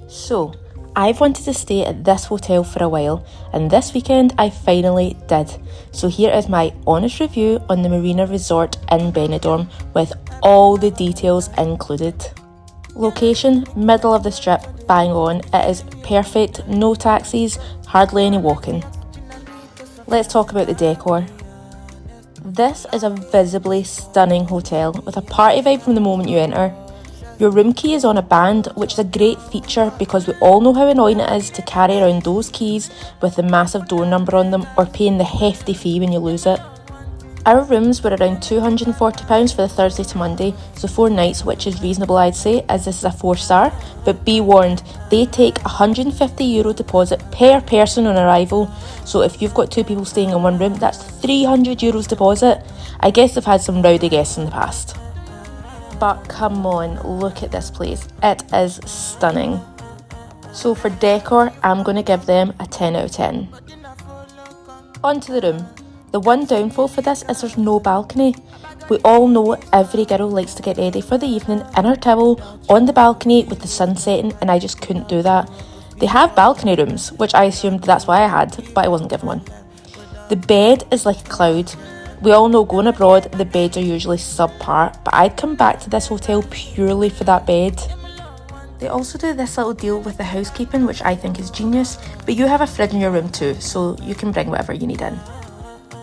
So, I've wanted to stay at this hotel for a while, and this weekend I finally did. So here is my honest review on the Marina Resort in Benidorm with all the details included. Location, middle of the strip, bang on. It is perfect, no taxis, hardly any walking. Let's talk about the decor. This is a visibly stunning hotel with a party vibe from the moment you enter. Your room key is on a band, which is a great feature because we all know how annoying it is to carry around those keys with the massive door number on them or paying the hefty fee when you lose it. Our rooms were around £240 for the Thursday to Monday, so 4 nights, which is reasonable I'd say, as this is a 4-star, but be warned, they take €150 deposit per person on arrival, so if you've got 2 people staying in one room, that's €300 deposit. I guess they've had some rowdy guests in the past. But come on, look at this place. It is stunning. So for decor, I'm going to give them a 10 out of 10. On to the room. The one downfall for this is there's no balcony. We all know every girl likes to get ready for the evening in her towel on the balcony with the sun setting, and I just couldn't do that. They have balcony rooms, which I assumed that's why I had, but I wasn't given one. The bed is like a cloud. We all know going abroad, the beds are usually subpar, but I'd come back to this hotel purely for that bed. They also do this little deal with the housekeeping, which I think is genius, but you have a fridge in your room too, so you can bring whatever you need in.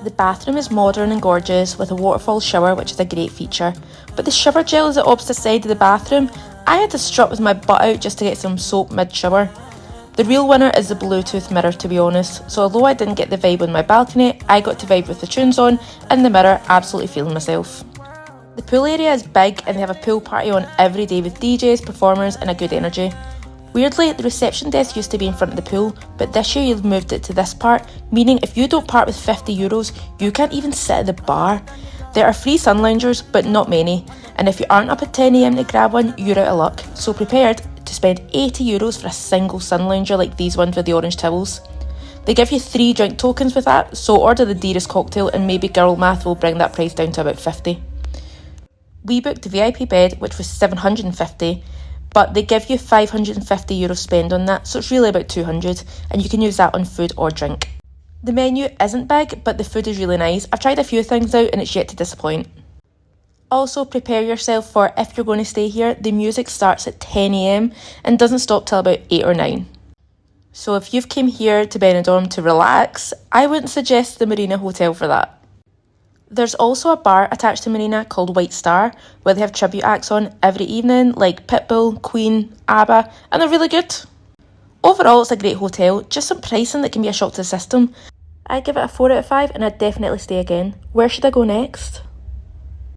The bathroom is modern and gorgeous with a waterfall shower, which is a great feature, but the shower gel is at the opposite side of the bathroom. I had to strut with my butt out just to get some soap mid-shower. The real winner is the Bluetooth mirror, to be honest, so although I didn't get the vibe on my balcony, I got to vibe with the tunes on in the mirror, absolutely feeling myself. The pool area is big and they have a pool party on every day with DJs, performers and a good energy. Weirdly, the reception desk used to be in front of the pool, but this year you've moved it to this part, meaning if you don't part with €50, you can't even sit at the bar. There are free sun loungers, but not many, and if you aren't up at 10 AM to grab one, you're out of luck, so prepared to spend €80 for a single sun lounger like these ones with the orange towels. They give you 3 drink tokens with that, so order the dearest cocktail and maybe girl math will bring that price down to about 50. We booked a VIP bed, which was 750, but they give you €550 spend on that, so it's really about 200, and you can use that on food or drink. The menu isn't big, but the food is really nice. I've tried a few things out and it's yet to disappoint. Also, prepare yourself for, if you're going to stay here, the music starts at 10 AM and doesn't stop till about 8 or 9. So if you've came here to Benidorm to relax, I wouldn't suggest the Marina Hotel for that. There's also a bar attached to Marina called White Star, where they have tribute acts on every evening, like Pitbull, Queen, ABBA, and they're really good. Overall, it's a great hotel, just some pricing that can be a shock to the system. I'd give it a 4 out of 5 and I'd definitely stay again. Where should I go next?